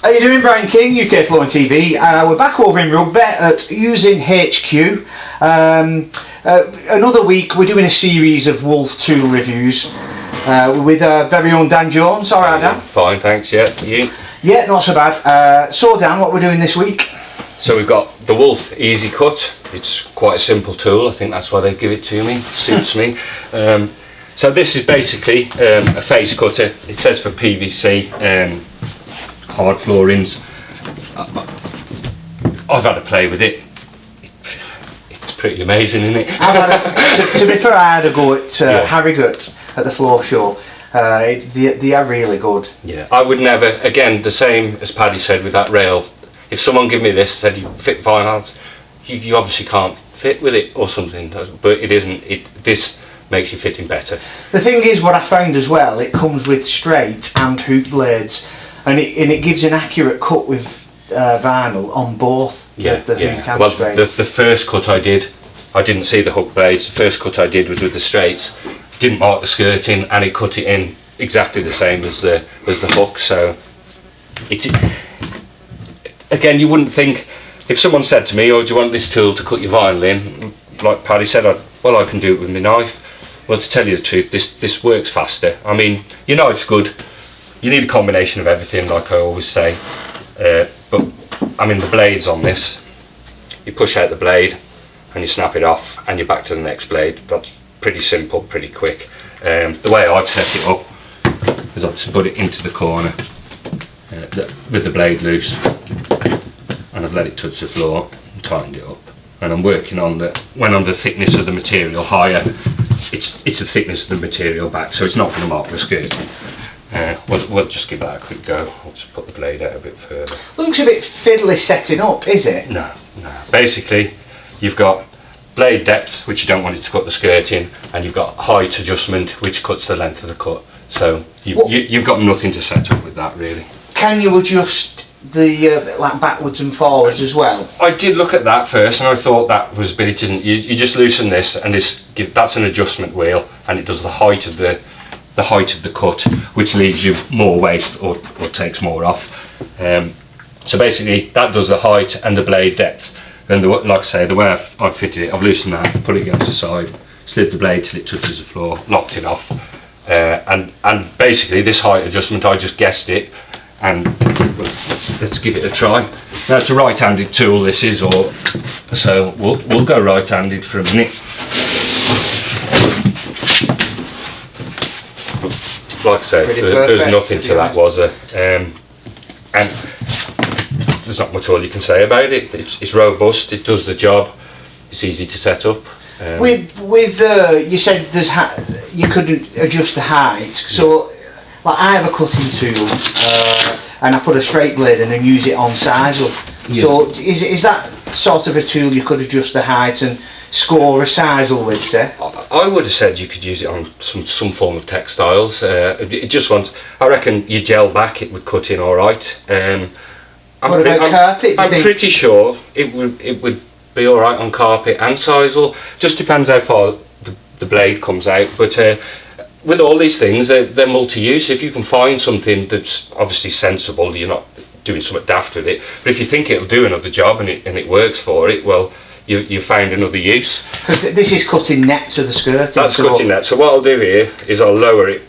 How you doing, Brian King, UK Flooring TV? We're back over in Rugby at Uzin HQ. Another week we're doing a series of Wolff tool reviews with our very own Dan Jones. Alright, Dan? Fine, thanks, yeah. You? Yeah, not so bad. So Dan, what we're doing this week? So we've got the Wolff easycut. It's quite a simple tool, I think that's why they give it to me, suits me. So this is basically a face cutter. It says for PVC. Hard floorings. I've had a play with it. It's pretty amazing, isn't it? To be fair, I had a go at Harrogate at the floor show. They are really good. Yeah, I would never, again, the same as Paddy said with that rail. If someone gave me this, said you fit vinyls, you obviously can't fit with it or something. But it isn't. This makes you fitting better. The thing is, what I found as well, it comes with straight and hook blades. And it gives an accurate cut with vinyl on both the hook and straight. The first cut I didn't see the hook blades. The first cut I did was with the straights. Didn't mark the skirting, and it cut it in exactly the same as the hook. So it's, again, you wouldn't think, if someone said to me, "Oh, do you want this tool to cut your vinyl in?" Like Paddy said, I can do it with my knife. Well, to tell you the truth, this works faster. I mean, your knife's good. You need a combination of everything, like I always say. But I mean, the blades on this, you push out the blade and you snap it off and you're back to the next blade. That's pretty simple, pretty quick. The way I've set it up is I've just put it into the corner with the blade loose, and I've let it touch the floor and tightened it up. And I'm working on the thickness of the material higher, it's the thickness of the material back, so it's not going to mark the skirt. We'll just give that a quick go. I'll just put the blade out a bit further. Looks a bit fiddly setting up, is it? No. Basically, you've got blade depth, which you don't want it to cut the skirt in, and you've got height adjustment, which cuts the length of the cut. So you've got nothing to set up with that, really. Can you adjust the like backwards and forwards as well? I did look at that first, and I thought that was, but it isn't. You just loosen this, and that's an adjustment wheel, and it does the height of the cut, which leaves you more waste or takes more off. So basically that does the height and the blade depth. And like I say, the way I've fitted it, I've loosened that, put it against the side, slid the blade till it touches the floor, locked it off, and basically this height adjustment, I just guessed it, and let's give it a try. Now it's a right-handed tool, this is, so we'll go right-handed for a minute. Like I say, there's nothing to that, was there? And there's not much all you can say about it. It's robust, it does the job, it's easy to set up. With you said you could adjust the height, so like I have a cutting tool and I put a straight blade in and use it on sisal. Yeah. So is that sort of a tool you could adjust the height and score a sisal with, say? I would have said you could use it on some form of textiles. It just wants, I reckon you gel back, it would cut in alright. What about carpet? I'm pretty sure it would be alright on carpet and sisal. Just depends how far the blade comes out. But with all these things, they're multi-use. If you can find something that's obviously sensible, you're not doing something daft with it. But if you think it'll do another job and it works for it, well, you found another use. This is cutting net to the skirt. That's cutting net. So what I'll do here is I'll lower it.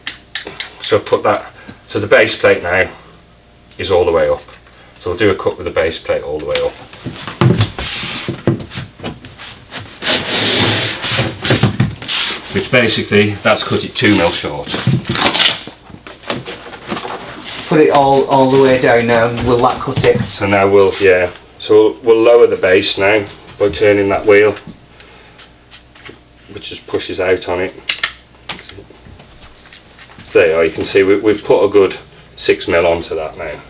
So I've put that. So the base plate now is all the way up. So I'll do a cut with the base plate all the way up. Which basically, that's cut it 2 mil short. Put it all the way down now, and will that cut it? So now so we'll lower the base now by turning that wheel, which just pushes out on it. So there you are, you can see we've put a good 6 mil onto that now.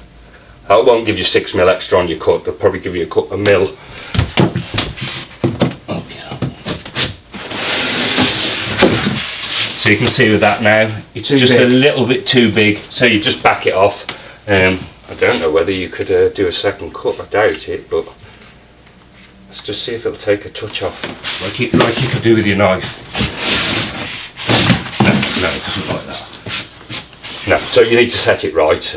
That won't give you 6 mil extra on your cut, they'll probably give you a mil. So you can see with that now, it's just a little bit too big, so you just back it off. I don't know whether you could do a second cut, I doubt it, but let's just see if it'll take a touch off, like you could do with your knife. No, it doesn't like that. No, so you need to set it right.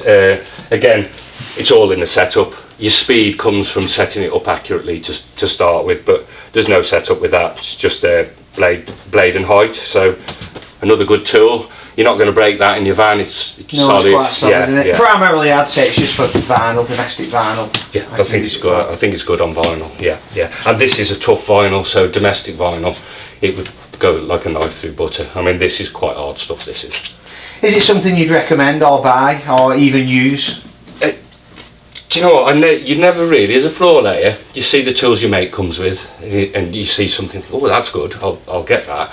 Again, it's all in the setup. Your speed comes from setting it up accurately to start with, but there's no setup with that. It's just blade and height. So another good tool. You're not going to break that in your van. It's No, solid. it's quite solid, Yeah, isn't it? yeah. Primarily, I'd say it's just for vinyl, domestic vinyl. Yeah, I think it's good. I think it's good on vinyl. Yeah, yeah. And this is a tough vinyl, so domestic vinyl, it would go like a knife through butter. I mean, this is quite hard stuff. This is. Is it something you'd recommend or buy or even use? Do you know what? You never really, as a floor layer, you see the tools your mate comes with, and you see something. Oh, that's good. I'll get that.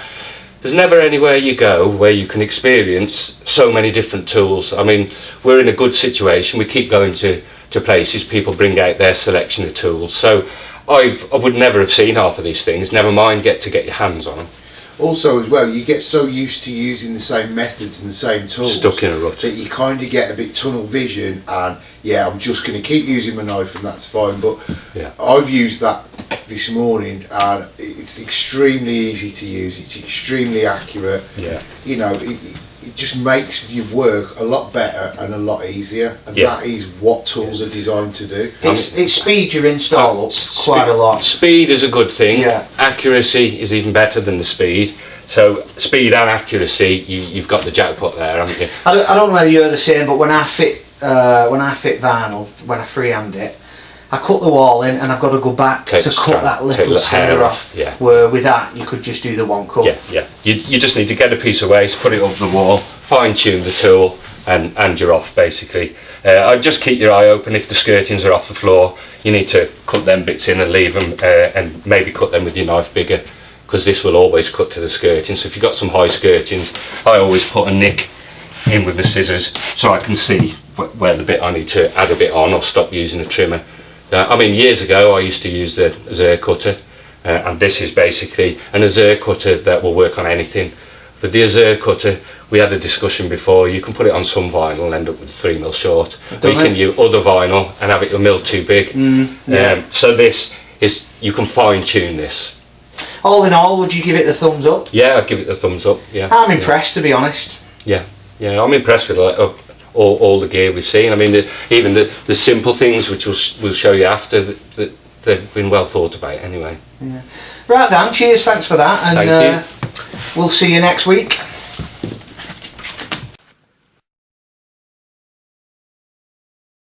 There's never anywhere you go where you can experience so many different tools. I mean, we're in a good situation. We keep going to places. People bring out their selection of tools. So I would never have seen half of these things. Never mind get your hands on them. Also, as well, you get so used to using the same methods and the same tools, Stuck in a rut. that you kind of get a bit tunnel vision. And yeah, I'm just going to keep using my knife, and that's fine. But Yeah. I've used that this morning, and it's extremely easy to use. It's extremely accurate. Yeah. You know, it just makes your work a lot better and a lot easier. And Yeah. that is what tools are designed to do. It speeds your install up quite a lot. Speed is a good thing. Yeah. Accuracy is even better than the speed. So speed and accuracy, you've got the jackpot there, haven't you? I don't know whether you're the same, but when I fit vinyl, when I freehand it, I cut the wall in and I've got to go back Take to the cut strand, that take little the sliver hair off. off, yeah. Where with that you could just do the one cut. Yeah, yeah. You just need to get a piece of waste, put it up the wall, fine tune the tool, and you're off basically. I'd just keep your eye open if the skirtings are off the floor. You need to cut them bits in and leave them, and maybe cut them with your knife bigger, because this will always cut to the skirting. So if you've got some high skirtings, I always put a nick in with the scissors so I can see where the bit I need to add a bit on or stop using a trimmer. I mean, years ago I used to use the Uzin cutter, and this is basically an Uzin cutter that will work on anything. With the Uzin cutter, we had a discussion before, you can put it on some vinyl and end up with 3mm short. Or you can use other vinyl and have it a mil too big. Yeah. So this is, you can fine tune this. All in all, would you give it the thumbs up? Yeah, I'd give it the thumbs up. Yeah, I'm impressed, to be honest. Yeah, yeah, I'm impressed with like, all the gear we've seen. I mean, even the simple things, which we'll show you after, that they've been well thought about anyway. Yeah. Right, Dan, cheers, thanks for that, and Thank you. we'll see you next week.